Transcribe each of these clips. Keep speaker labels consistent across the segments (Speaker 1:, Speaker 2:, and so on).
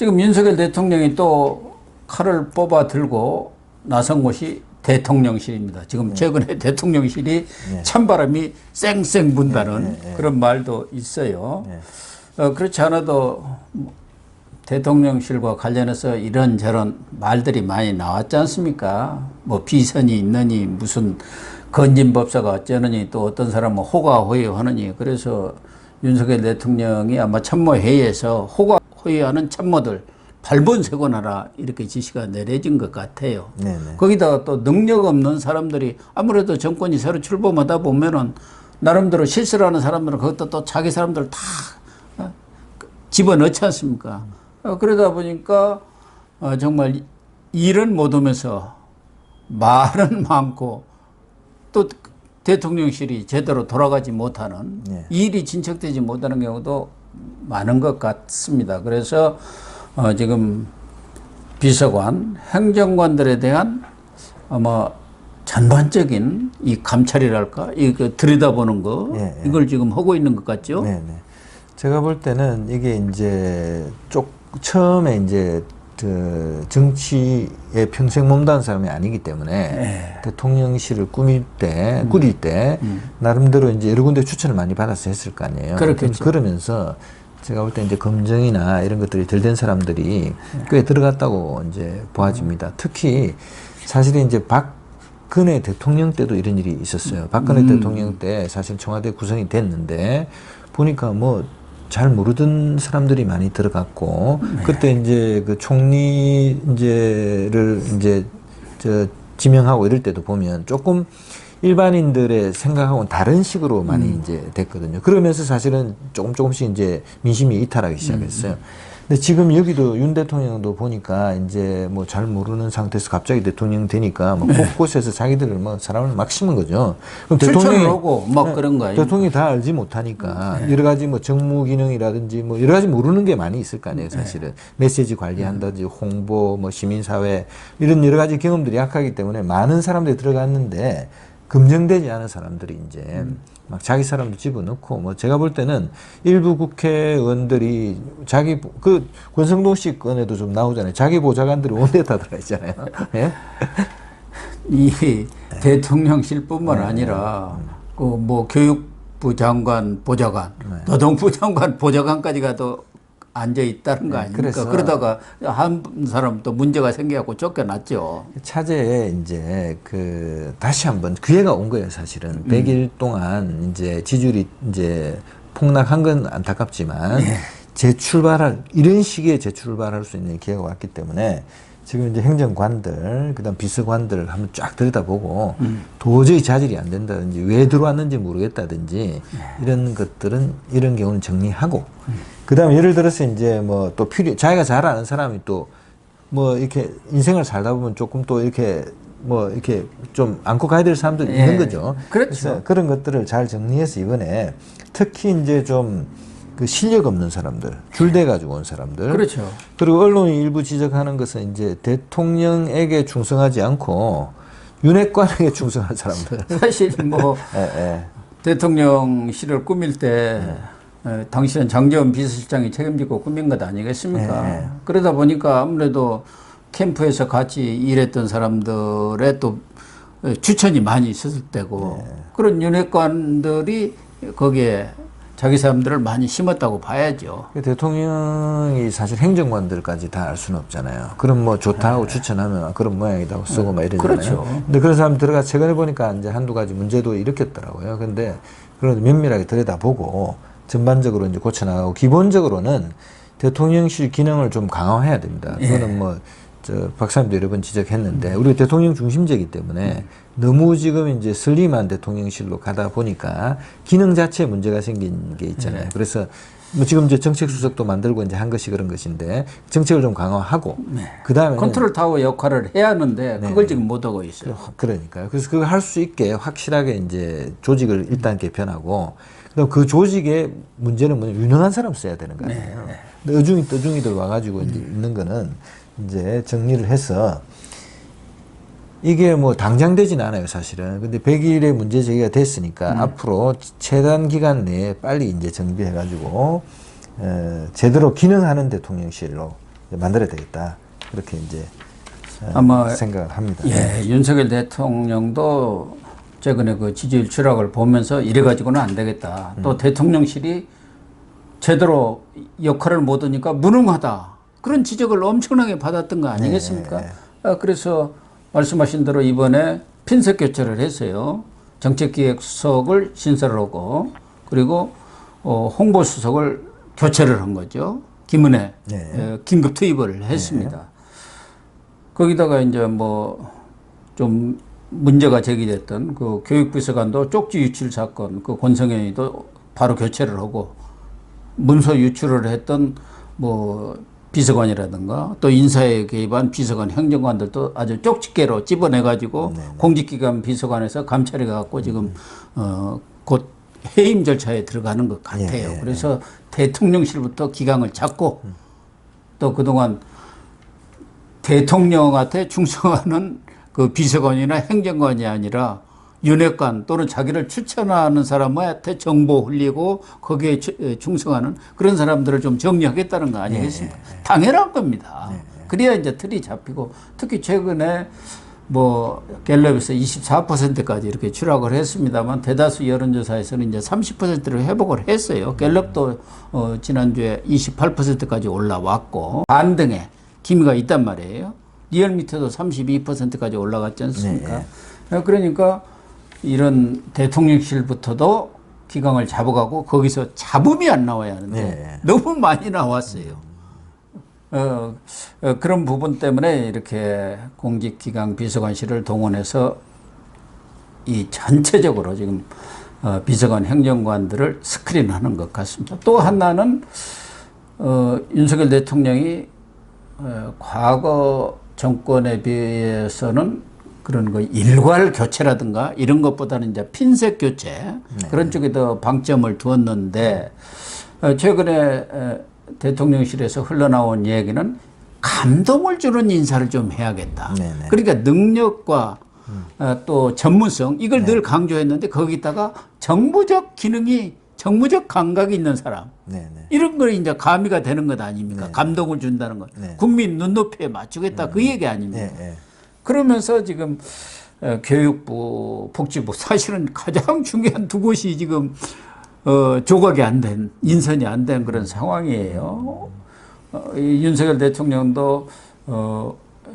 Speaker 1: 지금 윤석열 대통령이 또 칼을 뽑아 들고 나선 곳이 대통령실입니다. 지금 최근에 대통령실이 찬바람이 쌩쌩 분다는 그런 말도 있어요. 그렇지 않아도 대통령실과 관련해서 이런저런 말들이 많이 나왔지 않습니까? 뭐 비선이 있느니 무슨 건진법사가 어쩌느니 또 어떤 사람은 호가호위하느니. 그래서 윤석열 대통령이 아마 참모회의에서 호가호위하는 참모들 발본색원하라 이렇게 지시가 내려진 것 같아요. 네네. 거기다가 또 능력 없는 사람들이 아무래도 정권이 새로 출범하다 보면은 나름대로 실수를 하는 사람들은 그것도 또 자기 사람들 다 집어넣지 않습니까? 그러다 보니까 정말 일은 못 하면서 말은 많고 또 대통령실이 제대로 돌아가지 못하는 일이 진척되지 못하는 경우도 많은 것 같습니다. 그래서 지금 비서관, 행정관들에 대한 아마 전반적인 이 감찰이랄까, 이거 들여다보는 거, 이걸 지금 하고 있는 것 같죠?
Speaker 2: 네네. 제가 볼 때는 이게 이제 처음에 이제 그 정치에 평생 몸담은 사람이 아니기 때문에 대통령실을 꾸릴 때 나름대로 이제 여러 군데 추천을 많이 받아서 했을 거 아니에요.
Speaker 1: 그렇겠죠.
Speaker 2: 그러면서 제가 볼 때 이제 검증이나 이런 것들이 덜 된 사람들이 꽤 들어갔다고 이제 보아집니다. 특히 사실은 이제 박근혜 대통령 때도 이런 일이 있었어요. 박근혜 대통령 때 사실 청와대 구성이 됐는데 보니까 뭐 잘 모르던 사람들이 많이 들어갔고 그때 이제 그 총리 이제를 이제 지명하고 이럴 때도 보면 조금 일반인들의 생각하고는 다른 식으로 많이 이제 됐거든요. 그러면서 사실은 조금씩 이제 민심이 이탈하기 시작했어요. 근데 지금 여기도 윤 대통령도 보니까 이제 뭐 잘 모르는 상태에서 갑자기 대통령 되니까 뭐 곳곳에서 자기들을 뭐 사람을 막 심은 거죠. 그럼
Speaker 1: 대통령이 오고 막 그런 거 아니에요?
Speaker 2: 대통령이 다 알지 못하니까 여러 가지 뭐 정무 기능이라든지 뭐 여러 가지 모르는 게 많이 있을 거 아니에요, 사실은. 메시지 관리한다든지 홍보, 뭐 시민사회 이런 여러 가지 경험들이 약하기 때문에 많은 사람들이 들어갔는데 검증되지 않은 사람들이 이제 막 자기 사람도 집어넣고 뭐 제가 볼 때는 일부 국회의원들이 그 권성동 씨 건에도 좀 나오잖아요. 자기 보좌관들이 온데 다 들어가 있잖아요. 예?
Speaker 1: 이 대통령실뿐만 아니라 그 뭐 교육부 장관 보좌관, 노동부 장관 보좌관까지 가도 앉아 있다는 거 아닙니까? 그러다가 한 사람 또 문제가 생겨갖고 쫓겨났죠.
Speaker 2: 차제에 이제 다시 한번 기회가 온 거예요, 사실은. 100일 동안 이제 지지율이 이제 폭락한 건 안타깝지만 이런 시기에 재출발할 수 있는 기회가 왔기 때문에 지금 이제 행정관들, 그 다음 비서관들 한번 쫙 들여다보고 도저히 자질이 안 된다든지 왜 들어왔는지 모르겠다든지 이런 것들은 이런 경우는 정리하고 그 다음에 예를 들어서 이제 뭐 또 자기가 잘 아는 사람이 또 뭐 이렇게 인생을 살다 보면 조금 또 이렇게 뭐 이렇게 좀 안고 가야 될 사람들이 있는 거죠.
Speaker 1: 그렇죠.
Speaker 2: 그래서 그런 것들을 잘 정리해서 이번에 특히 이제 좀 그 실력 없는 사람들, 줄대 가지고 온 사람들.
Speaker 1: 그렇죠.
Speaker 2: 그리고 언론이 일부 지적하는 것은 이제 대통령에게 충성하지 않고 윤핵관에게 충성한 사람들.
Speaker 1: 사실 뭐 대통령실을 꾸밀 때 당시엔 장제원 비서실장이 책임지고 꾸민 것 아니겠습니까? 그러다 보니까 아무래도 캠프에서 같이 일했던 사람들의 또 추천이 많이 있었을 때고 그런 윤핵관들이 거기에 자기 사람들을 많이 심었다고 봐야죠.
Speaker 2: 대통령이 사실 행정관들까지 다 알 수는 없잖아요. 그럼 뭐 좋다고 추천하면 그런 모양이라고 쓰고 막 이러잖아요.
Speaker 1: 그렇죠.
Speaker 2: 근데 그런 사람 들어가 최근에 보니까 이제 한두 가지 문제도 일으켰더라고요. 근데 그런 면밀하게 들여다보고 전반적으로 이제 고쳐나가고 기본적으로는 대통령실 기능을 좀 강화해야 됩니다. 그거는 뭐 박사님도 여러 번 지적했는데 우리 대통령 중심제이기 때문에 너무 지금 이제 슬림한 대통령실로 가다 보니까 기능 자체에 문제가 생긴 게 있잖아요. 그래서 뭐 지금 이제 정책수석도 만들고 이제 한 것이 그런 것인데 정책을 좀 강화하고 그다음에
Speaker 1: 컨트롤 타워 역할을 해야 하는데 그걸 지금 못 하고 있어요.
Speaker 2: 그러니까요. 그래서 그걸 할 수 있게 확실하게 이제 조직을 일단 개편하고 그다음 그 조직의 문제는 뭐냐 유능한 사람 써야 되는 거 아니에요. 근데 어중이들 와가지고 이제 있는 거는 이제 정리를 해서 이게 뭐 당장 되진 않아요, 사실은. 근데 100일의 문제 제기가 됐으니까 앞으로 최단 기간 내에 빨리 이제 정비해가지고 제대로 기능하는 대통령실로 만들어야 되겠다. 그렇게 이제
Speaker 1: 아마
Speaker 2: 생각을 합니다.
Speaker 1: 예, 윤석열 대통령도 최근에 그 지지율 추락을 보면서 이래 가지고는 안 되겠다. 또 대통령실이 제대로 역할을 못 하니까 무능하다. 그런 지적을 엄청나게 받았던 거 아니겠습니까? 그래서 말씀하신 대로 이번에 핀셋 교체를 했어요. 정책기획수석을 신설을 하고 그리고 홍보수석을 교체를 한 거죠. 김은혜 긴급 투입을 했습니다. 거기다가 이제 뭐 좀 문제가 제기됐던 그 교육비서관도 쪽지 유출 사건 그 권성현이도 바로 교체를 하고 문서 유출을 했던 뭐 비서관이라든가 또 인사에 개입한 비서관 행정관들도 아주 쪽집게로 집어내가지고 공직기관 비서관에서 감찰해 갖고 지금 곧 해임 절차에 들어가는 것 같아요. 그래서 대통령실부터 기강을 잡고 또 그동안 대통령한테 충성하는 그 비서관이나 행정관이 아니라 윤핵관 또는 자기를 추천하는 사람한테 정보 흘리고 거기에 충성하는 그런 사람들을 좀 정리하겠다는 거 아니겠습니까? 당연한 겁니다. 그래야 이제 틀이 잡히고 특히 최근에 뭐 갤럽에서 24%까지 이렇게 추락을 했습니다만 대다수 여론조사에서는 이제 30%를 회복을 했어요. 갤럽도 지난주에 28%까지 올라왔고 반등에 기미가 있단 말이에요. 리얼미터도 32%까지 올라갔지 않습니까? 그러니까 이런 대통령실부터도 기강을 잡아가고 거기서 잡음이 안 나와야 하는데 너무 많이 나왔어요. 그런 부분 때문에 이렇게 공직기강 비서관실을 동원해서 이 전체적으로 지금 비서관 행정관들을 스크린하는 것 같습니다. 또 하나는 윤석열 대통령이 과거 정권에 비해서는 그런 거 일괄 교체라든가 이런 것보다는 이제 핀셋 교체 그런 쪽에 더 방점을 두었는데 최근에 대통령실에서 흘러나온 얘기는 감동을 주는 인사를 좀 해야겠다. 그러니까 능력과 또 전문성 이걸 늘 강조했는데 거기다가 정무적 기능이 정무적 감각이 있는 사람 이런 거 이제 가미가 되는 것 아닙니까? 감동을 준다는 것. 국민 눈높이에 맞추겠다 그 얘기 아닙니까? 그러면서 지금 교육부, 복지부 사실은 가장 중요한 두 곳이 지금 조각이 안 된, 인선이 안 된 그런 상황이에요. 윤석열 대통령도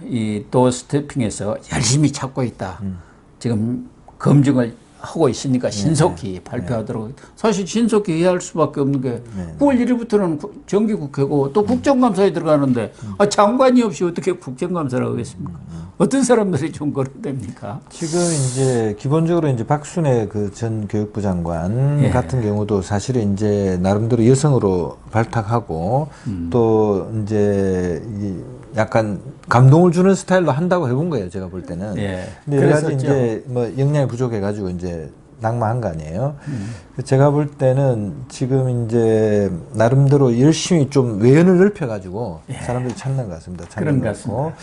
Speaker 1: 이 도어 스태핑에서 열심히 찾고 있다. 지금 검증을 하고 있으니까 신속히 발표하도록. 사실 신속히 해야 할 수밖에 없는 게 9월 1일부터는 정기국회고 또 국정감사에 들어가는데 장관이 없이 어떻게 국정감사를 하겠습니까? 어떤 사람들이 좀 거론됩니까?
Speaker 2: 지금 이제 기본적으로 이제 박순애 그 전 교육부 장관 같은 경우도 사실은 이제 나름대로 여성으로 발탁하고 또 이제 약간 감동을 주는 스타일로 한다고 해본 거예요, 제가 볼 때는. 근데 여러 가지 이제 뭐 역량이 부족해가지고 이제 낙마한 거 아니에요. 제가 볼 때는 지금 이제 나름대로 열심히 좀 외연을 넓혀가지고 사람들이 찾는 것 같습니다.
Speaker 1: 그런 것 같습니다.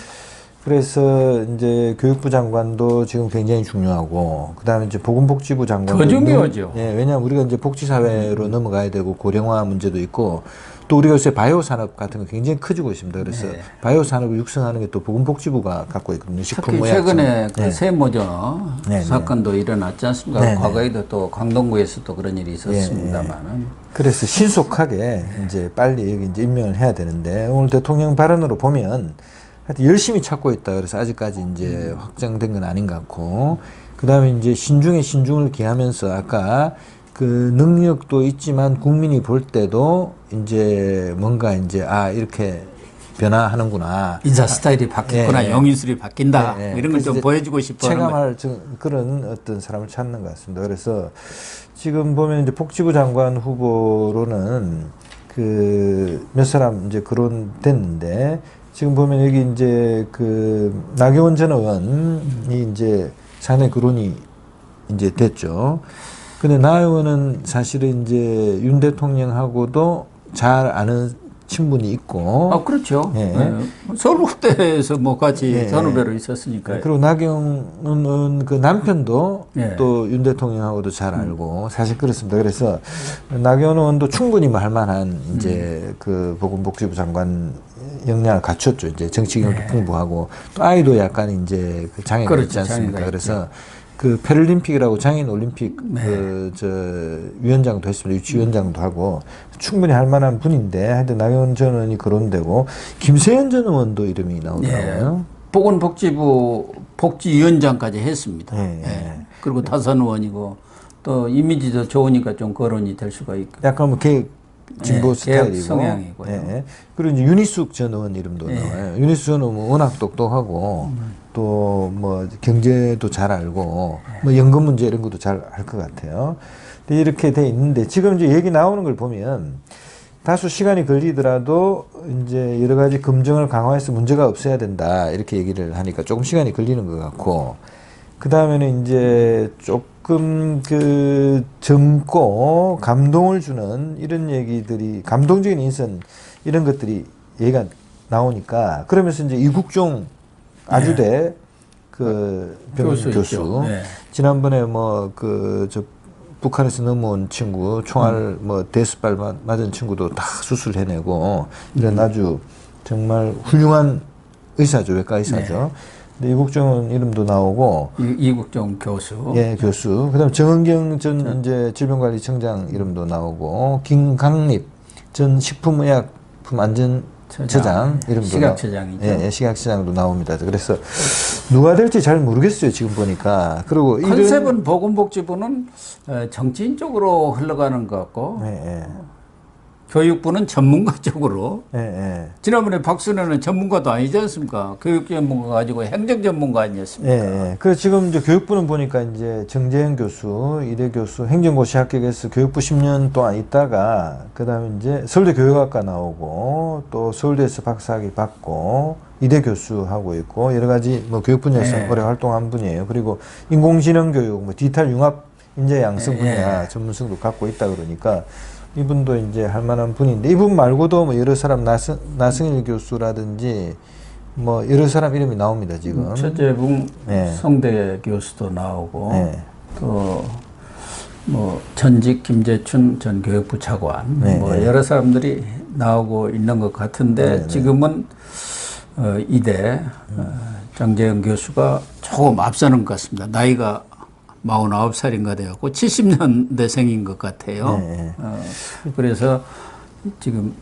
Speaker 2: 그래서 이제 교육부 장관도 지금 굉장히 중요하고, 그 다음에 이제 보건복지부 장관도.
Speaker 1: 더 중요하죠.
Speaker 2: 왜냐하면 우리가 이제 복지사회로 넘어가야 되고, 고령화 문제도 있고, 또 우리가 요새 바이오 산업 같은 거 굉장히 커지고 있습니다. 그래서 바이오 산업을 육성하는 게 또 보건복지부가 갖고 있거든요.
Speaker 1: 특히 최근에 그 세모저 사건도 일어났지 않습니까? 과거에도 또 강동구에서 또 그런 일이 있었습니다만은.
Speaker 2: 그래서 신속하게 이제 빨리 여기 이제 임명을 해야 되는데, 오늘 대통령 발언으로 보면 하여튼 열심히 찾고 있다. 그래서 아직까지 이제 확정된 건 아닌 것 같고, 그 다음에 이제 신중에 신중을 기하면서 아까 그 능력도 있지만 국민이 볼 때도 이제 뭔가 이제 이렇게 변화하는구나.
Speaker 1: 인사 스타일이 바뀌었구나. 영인술이 바뀐다. 이런 걸 좀 보여주고 싶어 하는
Speaker 2: 체감할 그런 어떤 사람을 찾는 것 같습니다. 그래서 지금 보면 이제 복지부 장관 후보로는 그 몇 사람 이제 거론됐는데, 지금 보면 여기 이제 그 나경원 전 의원이 이제 상당히 거론이 이제 됐죠. 근데 나 의원은 사실은 이제 윤 대통령하고도 잘 아는 친분이 있고.
Speaker 1: 그렇죠.
Speaker 2: 예.
Speaker 1: 서울국대에서 뭐 같이
Speaker 2: 예.
Speaker 1: 선후배로 있었으니까.
Speaker 2: 그리고 나경원 그 남편도
Speaker 1: 예.
Speaker 2: 또 윤 대통령하고도 잘 알고 사실 그렇습니다. 그래서 나경원 의원도 충분히 뭐 할 만한 이제 그 보건복지부 장관 역량을 갖췄죠. 이제 정치 경험도 풍부하고 또 아이도 약간 이제 그 장애가
Speaker 1: 그렇죠.
Speaker 2: 있지 않습니까?
Speaker 1: 장애가
Speaker 2: 그래서 그 패럴림픽이라고 장애인 올림픽
Speaker 1: 네.
Speaker 2: 위원장도 했습니다. 유치위원장도 하고 충분히 할 만한 분인데 하여튼 나경원 전 의원이 거론되고 김세현 전 의원도 이름이 나오더라고요.
Speaker 1: 보건복지부 복지위원장까지 했습니다.
Speaker 2: 예, 예.
Speaker 1: 예. 그리고 타선 의원이고 또 이미지도 좋으니까 좀 거론이 될 수가 있고.
Speaker 2: 약간 뭐 개혁 진보
Speaker 1: 예,
Speaker 2: 스타일이고.
Speaker 1: 개혁 성향이고요.
Speaker 2: 예. 그리고 이제 윤희숙 전 의원 이름도 나와요. 윤희숙 전 의원 워낙 똑똑하고 또 뭐 경제도 잘 알고 뭐 연금 문제 이런 것도 잘 할 것 같아요. 근데 이렇게 돼 있는데 지금 이제 얘기 나오는 걸 보면 다소 시간이 걸리더라도 이제 여러 가지 검증을 강화해서 문제가 없어야 된다 이렇게 얘기를 하니까 조금 시간이 걸리는 것 같고 그 다음에는 이제 조금 그 젊고 감동을 주는 이런 얘기들이 감동적인 인선 이런 것들이 얘기가 나오니까 그러면서 이제 이국종 아주대 그 병원 교수
Speaker 1: 네.
Speaker 2: 지난번에 뭐 그 저 북한에서 넘어온 친구 총알 뭐 대수발 맞은 친구도 다 수술해내고 이런 아주 정말 훌륭한 의사죠. 외과 의사죠. 근데 이국종 이름도 나오고
Speaker 1: 이국종 교수.
Speaker 2: 예, 교수. 그다음 정은경 전 이제 질병관리청장 이름도 나오고 김강립 전 식품의약품안전처장 이름도
Speaker 1: 식약처장이죠.
Speaker 2: 예, 식약처장도 나옵니다. 그래서 누가 될지 잘 모르겠어요. 지금 보니까. 그리고
Speaker 1: 컨셉은 보건복지부는 정치인 쪽으로 흘러가는 것 같고
Speaker 2: 예.
Speaker 1: 교육부는 전문가 쪽으로.
Speaker 2: 예.
Speaker 1: 지난번에 박순애는 전문가도 아니지 않습니까? 교육 전문가 가지고 행정 전문가 아니었습니까?
Speaker 2: 예. 그래서 지금 이제 교육부는 보니까 이제 정재현 교수, 이대 교수, 행정고시 합격해서 교육부 10년 동안 있다가 그다음에 이제 서울대 교육학과 나오고 또 서울대에서 박사학위 받고 이대 교수 하고 있고 여러 가지 뭐 교육 분야에서 오래 활동한 분이에요. 그리고 인공지능 교육, 뭐 디지털 융합 인재 양성 분야 전문성도 갖고 있다 그러니까 이분도 이제 할 만한 분인데 이분 말고도 뭐 여러 사람 나승일 교수라든지 뭐 여러 사람 이름이 나옵니다 지금.
Speaker 1: 최재붕 성대 교수도 나오고 또 뭐 전직 김재춘 전 교육부 차관 뭐 여러 사람들이 나오고 있는 것 같은데 지금은 이대 장재영 교수가 조금 앞서는 것 같습니다. 나이가 49살인가 되었고 70년대생인 것 같아요. 그래서 지금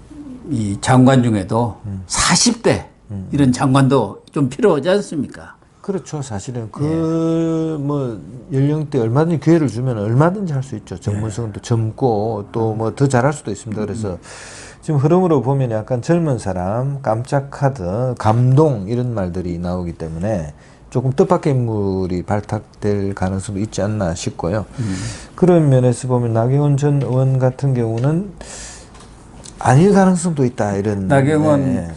Speaker 1: 이 장관 중에도 40대 이런 장관도 좀 필요하지 않습니까?
Speaker 2: 그렇죠. 사실은 뭐 연령대 얼마든지 기회를 주면 얼마든지 할 수 있죠. 전문성도 젊고 또 뭐 더 잘할 수도 있습니다. 그래서 지금 흐름으로 보면 약간 젊은 사람, 깜짝 카드, 감동 이런 말들이 나오기 때문에 조금 뜻밖의 인물이 발탁될 가능성도 있지 않나 싶고요. 그런 면에서 보면 나경원 전 의원 같은 경우는 아닐 가능성도 있다. 이런.
Speaker 1: 나경원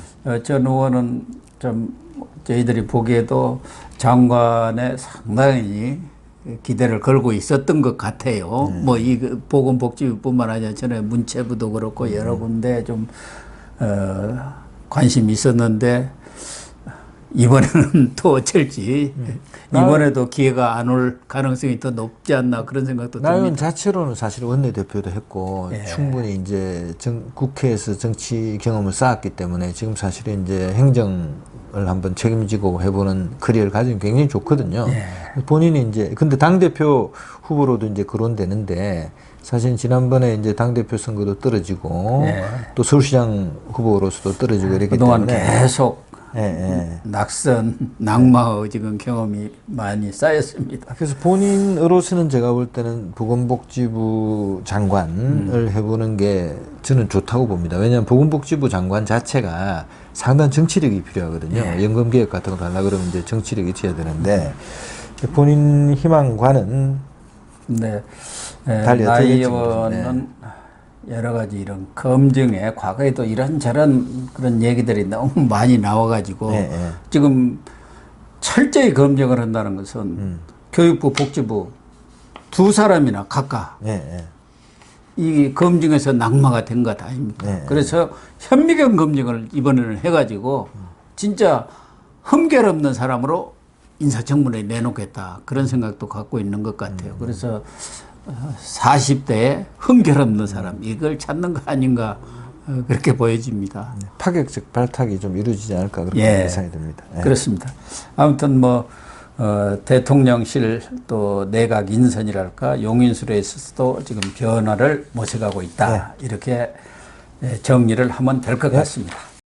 Speaker 1: 전 의원은 좀 저희들이 보기에도 장관에 상당히 기대를 걸고 있었던 것 같아요. 뭐 이 보건복지부뿐만 아니라 전에 문체부도 그렇고 여러 군데 좀 관심이 있었는데 이번에는 또 어쩔지. 이번에도 기회가 안 올 가능성이 더 높지 않나 그런 생각도 듭니다.
Speaker 2: 나경원 자체로는 사실 원내대표도 했고 충분히 이제 국회에서 정치 경험을 쌓았기 때문에 지금 사실은 이제 행정을 한번 책임지고 해보는 커리어를 가지면 굉장히 좋거든요. 본인이 이제 근데 당대표 후보로도 이제 거론되는데 사실 지난번에 이제 당대표 선거도 떨어지고 또 서울시장 후보로서도 떨어지고 이랬기
Speaker 1: 그동안
Speaker 2: 때문에
Speaker 1: 계속 낙선, 낙마의 지금 경험이 많이 쌓였습니다.
Speaker 2: 그래서 본인으로서는 제가 볼 때는 보건복지부 장관을 해보는 게 저는 좋다고 봅니다. 왜냐하면 보건복지부 장관 자체가 상당한 정치력이 필요하거든요. 연금개혁 같은 거 하려고 그러면 이제 정치력이 있어야 되는데 본인 희망과는 달리
Speaker 1: 나이 의원은 여러 가지 이런 검증에 과거에도 이런저런 그런 얘기들이 너무 많이 나와가지고 지금 철저히 검증을 한다는 것은 교육부, 복지부 두 사람이나 각각 이 검증에서 낙마가 된 것 아닙니까?
Speaker 2: 네.
Speaker 1: 그래서 현미경 검증을 이번에는 해가지고 진짜 흠결 없는 사람으로 인사청문회에 내놓겠다 그런 생각도 갖고 있는 것 같아요. 그래서 40대에 흠결 없는 사람 이걸 찾는 거 아닌가 그렇게 보여집니다.
Speaker 2: 파격적 발탁이 좀 이루어지지 않을까 그렇게
Speaker 1: 예.
Speaker 2: 예상이 됩니다. 예.
Speaker 1: 그렇습니다. 아무튼 뭐 대통령실 또 내각 인선이랄까 용인술에 있어서도 지금 변화를 모셔가고 있다. 이렇게 정리를 하면 될 것 같습니다.